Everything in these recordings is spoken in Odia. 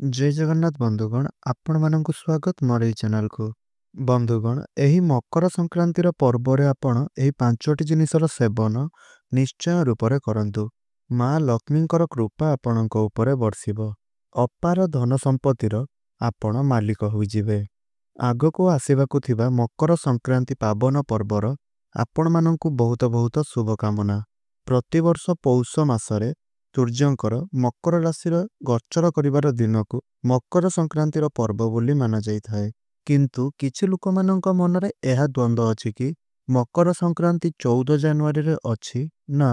जय जगन्नाथ बंधुगण आपण मानक स्वागत मोर एई चैनल को। बंधुगण एही मकर संक्रांतिर पर्व रे आपण एही पांचटी जिनिसर सेवन निश्चय रूप रे करंतु। माँ लक्ष्मींकर कृपा आपणक उपरे बर्षिबो। अपार धन संपत्तिर आपण मालिक होइजिबे। आगको आसिबाकु थिबा मकर संक्रांति पावन पर्वर आपण मानकु बहुत बहुत शुभकामना। प्रतिवर्ष पौष मासरे सूर्यंकर मकर राशि गोचर करिवार दिन को मकर संक्रांतिर पर्व बोली माना जाइथाए। किंतु किछि लोक मानक मनरे एहा द्वंद्व अछि कि मकर संक्रांति 14 जनवरी रे अछि ना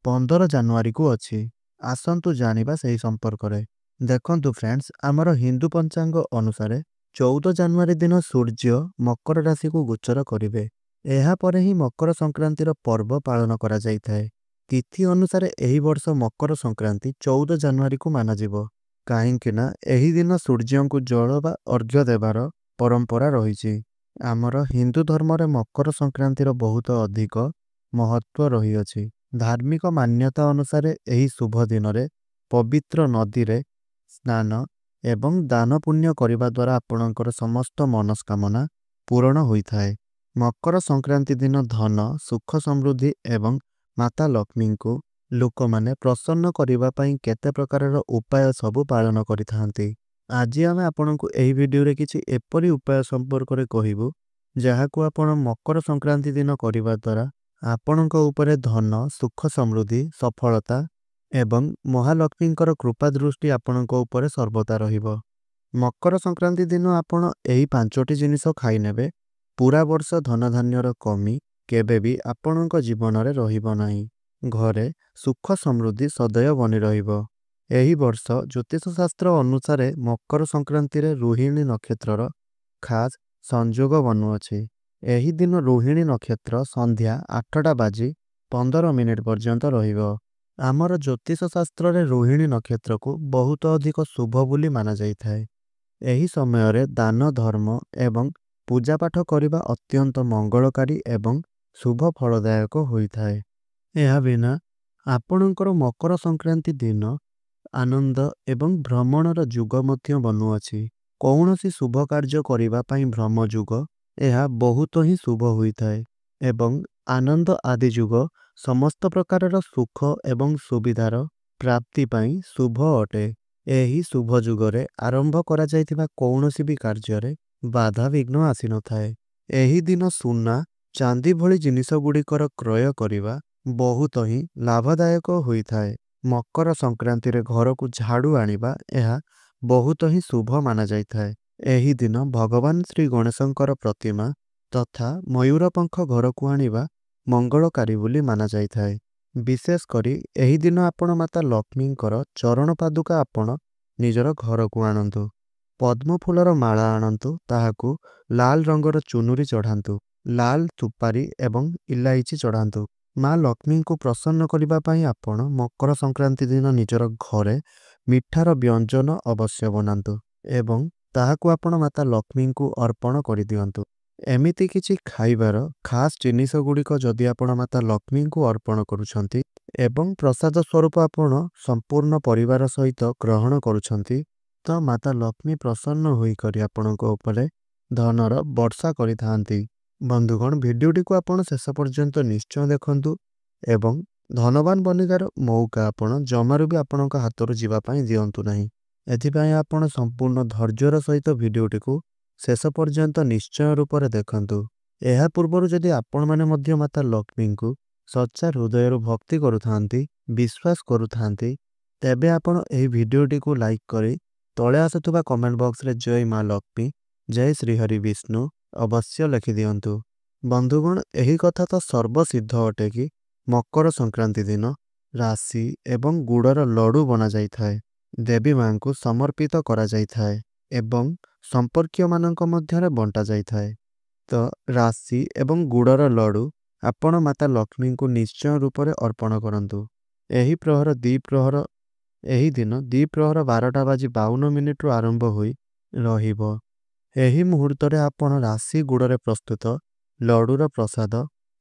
15 जनवरी को अछि। आसंतु जानिबा सही संपर्क रे। देखंतु फ्रेंड्स, आमर हिंदू पंचांग अनुसारे 14 जनवरी दिन सूर्य मकर राशि को गोचर करिवे। एहा परे ही मकर संक्रांतिर पर्व पालन करा जाइथाए। तिथि अनुसार एही वर्ष मकर संक्रांति 14 जनवरी को माना जिवो। काहेकि ना एही दिन सूर्य को जल बा अर्घ्य देवार परंपरा रही। आमर हिंदू धर्म रे मकर संक्रांतिर बहुत अधिक महत्व रही अछि। धार्मिक मान्यता अनुसार एही शुभ दिन रे पवित्र नदी रे स्नान एवं दान पुण्य करिबा द्वारा आपणकर समस्त मनस्कामना पूर्ण होइथाए। मकर संक्रांति दिन धन सुख समृद्धि एवं माता लक्ष्मी को लोक माने प्रसन्न करिबा पई केते प्रकारर उपाय सबु पालन करिथांती। आज आमे आपनकु एही वीडियो रे किछि एपरि उपाय संपर्क रे कहिबु जहाकु आपण मकर संक्रांति दिन करिबा द्वारा आपणक उपरे धन सुख समृद्धि सफलता एवं महालक्ष्मींकर कृपा दृष्टि आपणक उपरे सर्वदा रहिबो। मकर संक्रांति दिन आपण एही पांचटी जिनिस खाइ नेबे पूरा वर्ष धन धान्यर कमी केबे भी आपणक जीवन रे रहिबो नाही। घरे सुख समृद्धि सदैव बनी रहिबो। एही वर्ष ज्योतिष शास्त्र अनुसार मकर संक्रांति रे रोहिणी नक्षत्रर खास संयोग बनुअछि। एही दिन रोहिणी नक्षत्र संध्या 8टा बाजी 15 मिनिट पर्यंत रहिबो। आमर ज्योतिष शास्त्र रे रोहिणी नक्षत्र को बहुत अधिक शुभ बोली माना जाइथाए। एही समय रे दान धर्म एवं पूजा पाठ करिबा अत्यंत मंगलकारी एवं शुभ फलदायक होइथाए। एहा बिना आपणकर मकर संक्रांति दिन आनंद एवं भ्रमणर जुग मध्य बनुअछि। कौनसी शुभ कार्य करिबा पई भ्रम जुग एहा बहुत ही शुभ होइथाए एवं आनंद आदि जुग समस्त प्रकारर सुख एवं सुविधार प्राप्ति पई शुभ अटे। एही शुभ जुगरे आरंभ करा जाइथिबा कौनसी भी कार्य बाधा विघ्न आसी नथाए। एही दिन सुना चांदी भली जिनिस गुड़िकर क्रय करिबा बहुत ही लाभदायक होइथाए। मकर संक्रांति रे घर को झाड़ू आनिबा एहा बहुत ही शुभ माना जाइथाए। एही दिन भगवान श्री गणेशंकर प्रतिमा तथा मयूर पंख घर को आनिबा मंगलकारी बोली माना जाइथाए। विशेष करी एही दिन आपण माता लक्ष्मींकर चरण पादुका आपण निजर घर को आनंतु। पद्म फूलर माला आनंतु, ताहाकु लाल रंगर चुनुरी चढ़ांतु, लाल सुपारी एवं इलायची चढ़ांतु। माँ लक्ष्मी को प्रसन्न करिबा पई आपण मकर संक्रांति दिन निजर घरे मिठार व्यंजन अवश्य बनांतु एवं ताहाकु आपण माता लक्ष्मी को अर्पण करि दियंतु। एमिति किछि खाइबार खास जिनिस गुड़िक जदि आपण माता लक्ष्मी को अर्पण करुछंती एवं प्रसाद स्वरूप आपण संपूर्ण परिवार सहित ग्रहण करुछंती तो माता लक्ष्मी प्रसन्न होई करी आपणक उपरे धनर वर्षा करिथांती। बंधुगण, भिडियोटी को आपण शेष पर्यंत निश्चय देखंतु एवं धनवान बनिकार मौका आपण जमारू भी आपणक हाथरू जीवा पई दियंतु नाही। एथिपई आपण संपूर्ण धैर्यर सहित भिडियोटी को शेष पर्यंत निश्चय रूप से देखंतु। एहा पूर्वरु जदि आपण माने मध्य माता लक्ष्मी को सच्चा हृदय भक्ति करुथांती विश्वास करुथांती तेबे आपण एही भिडियोटी को लाइक करी तले आसुथुबा कमेंट बॉक्स रे जय माँ लक्ष्मी जय श्री हरि विष्णु अवश्य लिखि दियंतु। बंधुगण, एही कथा तो सर्वसिद्ध अटे कि मकर संक्रांति दिन राशि एवं गुड़र लडू बना जाइथाए। देवी मां को समर्पित करा जाइथाए एवं संपर्कीय मानक मध्यरे बंटा जाइथाए। तो राशि एवं गुड़र लडू आपण माता लक्ष्मी को निश्चय रूप से अर्पण करंतु। एही प्रहर द्विप्रहर एही दिन द्विप्रहर 12टा बाजी 52 मिनिट रु आरंभ होई रहिबो। एही मुहूर्त रे आपण राशि गुड़रे प्रस्तुत लडूर प्रसाद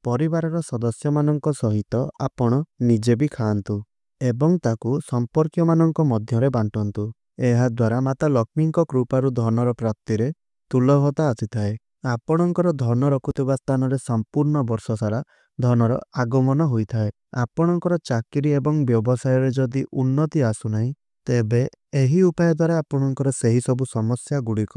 परिवारर सदस्य मानक सहित आपण निजे भी खाआंतु एवं ताकू संपर्कीय मानक मध्यरे बांटंतु। ଏହାଦ୍ୱାରା ମାତା ଲକ୍ଷ୍ମୀଙ୍କ କୃପାରୁ ଧନର ପ୍ରାପ୍ତିରେ ସୁଲଭତା ଆସିଥାଏ। ଆପଣଙ୍କର ଧନ ରଖୁଥିବା ସ୍ଥାନରେ ସମ୍ପୂର୍ଣ୍ଣ ବର୍ଷ ସାରା ଧନର ଆଗମନ ହୋଇଥାଏ। ଆପଣଙ୍କର ଚାକିରି ଏବଂ ବ୍ୟବସାୟରେ ଯଦି ଉନ୍ନତି ଆସୁନାହିଁ, ତେବେ ଏହି ଉପାୟ ଦ୍ୱାରା ଆପଣଙ୍କର ସେହି ସବୁ ସମସ୍ୟା ଗୁଡ଼ିକ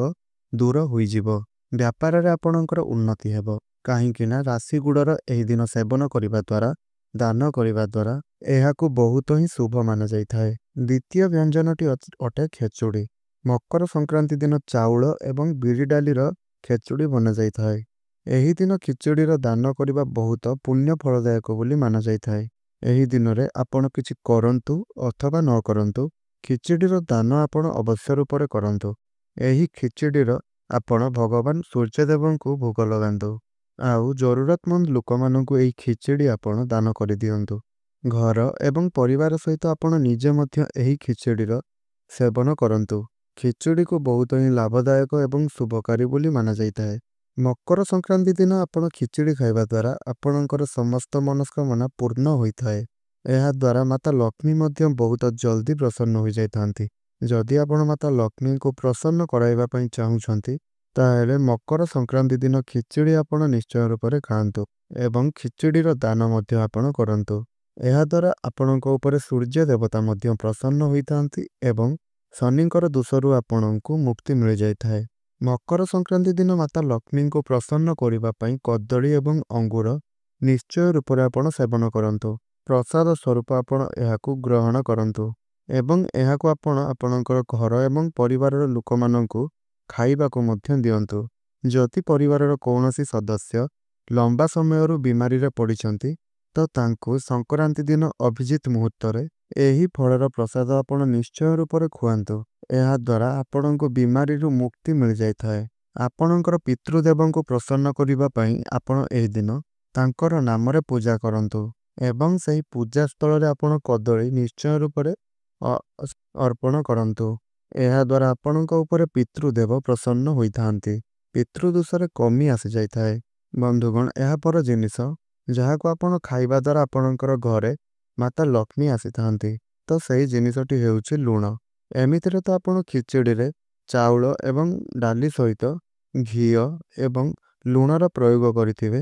ଦୂର ହୋଇଯିବ। ବ୍ୟାପାରରେ ଆପଣଙ୍କର ଉନ୍ନତି ହେବ, କାହିଁକି ନା ରାଶି ଗୁଡ଼ର ଏହି ଦିନ ସେବନ କରିବା ଦ୍ୱାରା, ଦାନ କରିବା ଦ୍ୱାରା ଏହାକୁ ବହୁତ ହିଁ ଶୁଭ ମାନାଯାଇଥାଏ। ଦ୍ୱିତୀୟ ବ୍ୟଞ୍ଜନଟି ଅଟେ ଖେଚୁଡ଼ି। ମକର ସଂକ୍ରାନ୍ତି ଦିନ ଚାଉଳ ଏବଂ ବିରି ଡାଲିର ଖେଚୁଡ଼ି ବନାଯାଇଥାଏ। ଏହି ଦିନ ଖିଚୁଡ଼ିର ଦାନ କରିବା ବହୁତ ପୁଣ୍ୟ ଫଳଦାୟକ ବୋଲି ମାନାଯାଇଥାଏ। ଏହି ଦିନରେ ଆପଣ କିଛି କରନ୍ତୁ ଅଥବା ନ କରନ୍ତୁ, ଖିଚୁଡ଼ିର ଦାନ ଆପଣ ଅବଶ୍ୟ ରୂପରେ କରନ୍ତୁ। ଏହି ଖିଚୁଡ଼ିର ଆପଣ ଭଗବାନ ସୂର୍ଯ୍ୟଦେବଙ୍କୁ ଭୋଗ ଲଗାନ୍ତୁ। ଆଉ ଜରୁରତମନ୍ଦ ଲୋକମାନଙ୍କୁ ଏହି ଖିଚୁଡ଼ି ଆପଣ ଦାନ କରିଦିଅନ୍ତୁ। ଘର ଏବଂ ପରିବାର ସହିତ ଆପଣ ନିଜେ ମଧ୍ୟ ଏହି ଖିଚୁଡ଼ିର ସେବନ କରନ୍ତୁ। ଖିଚୁଡ଼ିକୁ ବହୁତ ହିଁ ଲାଭଦାୟକ ଏବଂ ଶୁଭକାରୀ ବୋଲି ମାନାଯାଇଥାଏ। ମକର ସଂକ୍ରାନ୍ତି ଦିନ ଆପଣ ଖିଚୁଡ଼ି ଖାଇବା ଦ୍ୱାରା ଆପଣଙ୍କର ସମସ୍ତ ମନସ୍କାମନା ପୂର୍ଣ୍ଣ ହୋଇଥାଏ। ଏହାଦ୍ୱାରା ମାତା ଲକ୍ଷ୍ମୀ ମଧ୍ୟ ବହୁତ ଜଲ୍ଦି ପ୍ରସନ୍ନ ହୋଇଯାଇଥାନ୍ତି। ଯଦି ଆପଣ ମାତା ଲକ୍ଷ୍ମୀଙ୍କୁ ପ୍ରସନ୍ନ କରାଇବା ପାଇଁ ଚାହୁଁଛନ୍ତି, ତାହେଲେ ମକର ସଂକ୍ରାନ୍ତି ଦିନ ଖିଚୁଡ଼ି ଆପଣ ନିଶ୍ଚୟ ରୂପରେ ଖାଆନ୍ତୁ ଏବଂ ଖିଚୁଡ଼ିର ଦାନ ମଧ୍ୟ ଆପଣ କରନ୍ତୁ। ଏହାଦ୍ୱାରା ଆପଣଙ୍କ ଉପରେ ସୂର୍ଯ୍ୟ ଦେବତା ମଧ୍ୟ ପ୍ରସନ୍ନ ହୋଇଥାନ୍ତି ଏବଂ ଶନିଙ୍କର ଦୋଷରୁ ଆପଣଙ୍କୁ ମୁକ୍ତି ମିଳିଯାଇଥାଏ। ମକର ସଂକ୍ରାନ୍ତି ଦିନ ମାତା ଲକ୍ଷ୍ମୀଙ୍କୁ ପ୍ରସନ୍ନ କରିବା ପାଇଁ କଦଳୀ ଏବଂ ଅଙ୍ଗୁର ନିଶ୍ଚୟ ରୂପରେ ଆପଣ ସେବନ କରନ୍ତୁ। ପ୍ରସାଦ ସ୍ୱରୂପ ଆପଣ ଏହାକୁ ଗ୍ରହଣ କରନ୍ତୁ ଏବଂ ଏହାକୁ ଆପଣ ଆପଣଙ୍କର ଘର ଏବଂ ପରିବାରର ଲୋକମାନଙ୍କୁ ଖାଇବାକୁ ମଧ୍ୟ ଦିଅନ୍ତୁ। ଯଦି ପରିବାରର କୌଣସି ସଦସ୍ୟ ଲମ୍ବା ସମୟରୁ ବିମାରୀରେ ପଡ଼ିଛନ୍ତି, ତ ତାଙ୍କୁ ସଂକ୍ରାନ୍ତି ଦିନ ଅଭିଜିତ ମୁହୂର୍ତ୍ତରେ ଏହି ଫଳର ପ୍ରସାଦ ଆପଣ ନିଶ୍ଚୟ ରୂପରେ ଖୁଆନ୍ତୁ। ଏହାଦ୍ୱାରା ଆପଣଙ୍କୁ ବିମାରୀରୁ ମୁକ୍ତି ମିଳିଯାଇଥାଏ। ଆପଣଙ୍କର ପିତୃଦେବଙ୍କୁ ପ୍ରସନ୍ନ କରିବା ପାଇଁ ଆପଣ ଏହି ଦିନ ତାଙ୍କର ନାମରେ ପୂଜା କରନ୍ତୁ ଏବଂ ସେହି ପୂଜା ସ୍ଥଳରେ ଆପଣ କଦଳୀ ନିଶ୍ଚୟ ରୂପରେ ଅର୍ପଣ କରନ୍ତୁ। ଏହାଦ୍ୱାରା ଆପଣଙ୍କ ଉପରେ ପିତୃଦେବ ପ୍ରସନ୍ନ ହୋଇଥାନ୍ତି। ପିତୃଦୋଷରେ କମି ଆସିଯାଇଥାଏ। ବନ୍ଧୁଗଣ, ଏହାପର ଜିନିଷ ଯାହାକୁ ଆପଣ ଖାଇବା ଦ୍ୱାରା ଆପଣଙ୍କର ଘରେ ମାତା ଲକ୍ଷ୍ମୀ ଆସିଥାନ୍ତି, ତ ସେହି ଜିନିଷଟି ହେଉଛି ଲୁଣ। ଏମିତିରେ ତ ଆପଣ ଖିଚୁଡ଼ିରେ ଚାଉଳ ଏବଂ ଡାଲି ସହିତ ଘିଅ ଏବଂ ଲୁଣର ପ୍ରୟୋଗ କରିଥିବେ,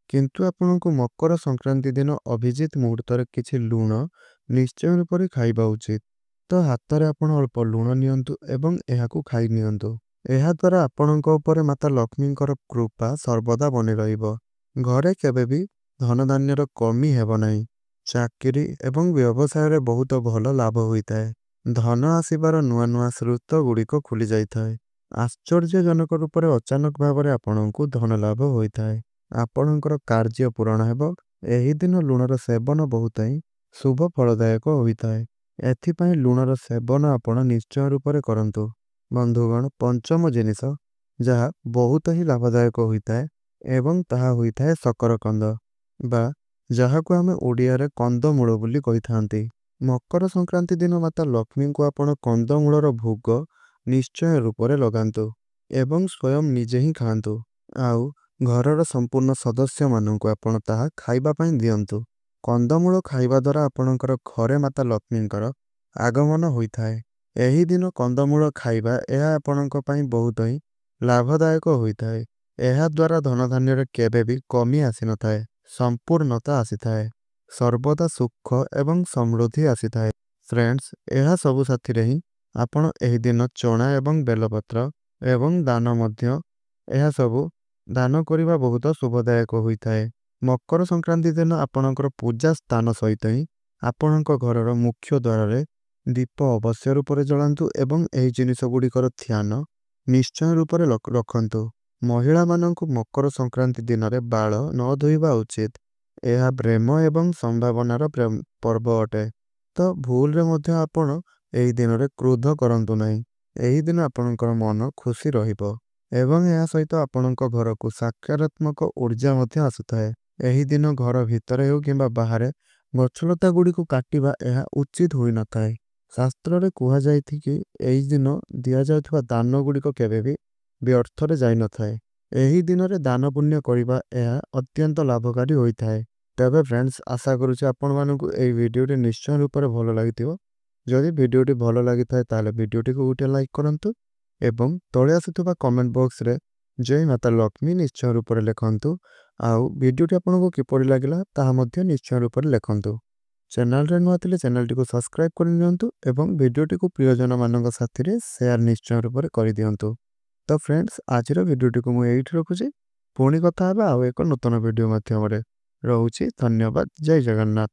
କିନ୍ତୁ ଆପଣଙ୍କୁ ମକର ସଂକ୍ରାନ୍ତି ଦିନ ଅଭିଜିତ ମୁହୂର୍ତ୍ତରେ କିଛି ଲୁଣ ନିଶ୍ଚୟ ରୂପରେ ଖାଇବା ଉଚିତ। ତ ହାତରେ ଆପଣ ଅଳ୍ପ ଲୁଣ ନିଅନ୍ତୁ ଏବଂ ଏହାକୁ ଖାଇ ନିଅନ୍ତୁ। ଏହାଦ୍ୱାରା ଆପଣଙ୍କ ଉପରେ ମାତା ଲକ୍ଷ୍ମୀଙ୍କର କୃପା ସର୍ବଦା ବନି ରହିବ। ଘରେ କେବେ ବି ଧନଧାନ୍ୟର କମି ହେବ ନାହିଁ। ଚାକିରି ଏବଂ ବ୍ୟବସାୟରେ ବହୁତ ଭଲ ଲାଭ ହୋଇଥାଏ। ଧନ ଆସିବାର ନୂଆ ନୂଆ ସ୍ରୋତ ଗୁଡ଼ିକ ଖୋଲି ଯାଇଥାଏ। ଆଶ୍ଚର୍ଯ୍ୟଜନକ ରୂପରେ ଅଚାନକ ଭାବରେ ଆପଣଙ୍କୁ ଧନ ଲାଭ ହୋଇଥାଏ। ଆପଣଙ୍କର କାର୍ଯ୍ୟ ପୂରଣ ହେବ। ଏହି ଦିନ ଲୁଣର ସେବନ ବହୁତ ହିଁ ଶୁଭ ଫଳଦାୟକ ହୋଇଥାଏ। ଏଥିପାଇଁ ଲୁଣର ସେବନ ଆପଣ ନିଶ୍ଚୟ ରୂପରେ କରନ୍ତୁ। ବନ୍ଧୁଗଣ, ପଞ୍ଚମ ଜିନିଷ ଯାହା ବହୁତ ହିଁ ଲାଭଦାୟକ ହୋଇଥାଏ ଏବଂ ତାହା ହୋଇଥାଏ ଶକରକନ୍ଦ, ବା ଯାହାକୁ ଆମେ ଓଡ଼ିଆରେ କନ୍ଦମୂଳ ବୋଲି କହିଥାନ୍ତି। ମକର ସଂକ୍ରାନ୍ତି ଦିନ ମାତା ଲକ୍ଷ୍ମୀଙ୍କୁ ଆପଣ କନ୍ଦମୂଳର ଭୋଗ ନିଶ୍ଚୟ ରୂପରେ ଲଗାନ୍ତୁ ଏବଂ ସ୍ୱୟଂ ନିଜେ ହିଁ ଖାଆନ୍ତୁ। ଆଉ ଘରର ସମ୍ପୂର୍ଣ୍ଣ ସଦସ୍ୟମାନଙ୍କୁ ଆପଣ ତାହା ଖାଇବା ପାଇଁ ଦିଅନ୍ତୁ। କନ୍ଦମୂଳ ଖାଇବା ଦ୍ୱାରା ଆପଣଙ୍କର ଘରେ ମାତା ଲକ୍ଷ୍ମୀଙ୍କର ଆଗମନ ହୋଇଥାଏ। ଏହି ଦିନ କନ୍ଦମୂଳ ଖାଇବା ଏହା ଆପଣଙ୍କ ପାଇଁ ବହୁତ ହିଁ ଲାଭଦାୟକ ହୋଇଥାଏ। ଏହାଦ୍ୱାରା ଧନଧାନ୍ୟରେ କେବେ ବି କମି ଆସିନଥାଏ, ସମ୍ପୂର୍ଣ୍ଣତା ଆସିଥାଏ। ସର୍ବଦା ସୁଖ ଏବଂ ସମୃଦ୍ଧି ଆସିଥାଏ। ଫ୍ରେଣ୍ଡସ୍, ଏହା ସବୁ ସାଥିରେ ହିଁ ଆପଣ ଏହି ଦିନ ଚଣା ଏବଂ ବେଲପତ୍ର ଏବଂ ଦାନ ମଧ୍ୟ ଏହା ସବୁ ଦାନ କରିବା ବହୁତ ଶୁଭଦାୟକ ହୋଇଥାଏ। ମକର ସଂକ୍ରାନ୍ତି ଦିନ ଆପଣଙ୍କର ପୂଜା ସ୍ଥାନ ସହିତ ହିଁ ଆପଣଙ୍କ ଘରର ମୁଖ୍ୟ ଦ୍ୱାରରେ ଦୀପ ଅବଶ୍ୟ ରୂପରେ ଜଳାନ୍ତୁ ଏବଂ ଏହି ଜିନିଷ ଗୁଡ଼ିକର ଧ୍ୟାନ ନିଶ୍ଚୟ ରୂପରେ ରଖନ୍ତୁ। ମହିଳାମାନଙ୍କୁ ମକର ସଂକ୍ରାନ୍ତି ଦିନରେ ବାଳ ନ ଧୋଇବା ଉଚିତ। ଏହା ପ୍ରେମ ଏବଂ ସମ୍ଭାବନାର ପର୍ବ ଅଟେ। ତ ଭୁଲରେ ମଧ୍ୟ ଆପଣ ଏହି ଦିନରେ କ୍ରୋଧ କରନ୍ତୁ ନାହିଁ। ଏହି ଦିନ ଆପଣଙ୍କର ମନ ଖୁସି ରହିବ ଏବଂ ଏହା ସହିତ ଆପଣଙ୍କ ଘରକୁ ସକାରାତ୍ମକ ଊର୍ଜା ମଧ୍ୟ ଆସୁଥାଏ। ଏହି ଦିନ ଘର ଭିତରେ ହେଉ କିମ୍ବା ବାହାରେ ଗଛଲତା ଗୁଡ଼ିକୁ କାଟିବା ଏହା ଉଚିତ ହୋଇନଥାଏ। ଶାସ୍ତ୍ରରେ କୁହାଯାଇଛି କି ଏହି ଦିନ ଦିଆଯାଉଥିବା ଦାନ ଗୁଡ଼ିକ କେବେ ବି ବ୍ୟର୍ଥରେ ଯାଇନଥାଏ। ଏହି ଦିନରେ ଦାନ ପୁଣ୍ୟ କରିବା ଏହା ଅତ୍ୟନ୍ତ ଲାଭକାରୀ ହୋଇଥାଏ। ତେବେ ଫ୍ରେଣ୍ଡସ୍, ଆଶା କରୁଛି ଆପଣମାନଙ୍କୁ ଏହି ଭିଡ଼ିଓଟି ନିଶ୍ଚୟ ରୂପରେ ଭଲ ଲାଗିଥିବ। जदि भिडियोटी भल लगी थाए ताले भिडियोटी को गोटे लाइक करंतु एवं तळे आसुथबा कमेंट बॉक्स रे जय माता लक्ष्मी निश्चय रूप में लिखंतु। आउ भिडियोटी आपको किपरि लागिला ताहा मध्य निश्चय रूप में लिखंतु। चैनल रे नुआ थिले चैनल को सब्सक्राइब कर नियंतु एवं भिडियोटी को प्रियजन मानक साथी रे शेयर निश्चय रूप में कर दियंतु। तो फ्रेंड्स आज भिडियोटी को मुझे रखुची पुणी कथा आउ एक नूतन भिडियो माध्यम रे। रहुची धन्यवाद। जय जगन्नाथ।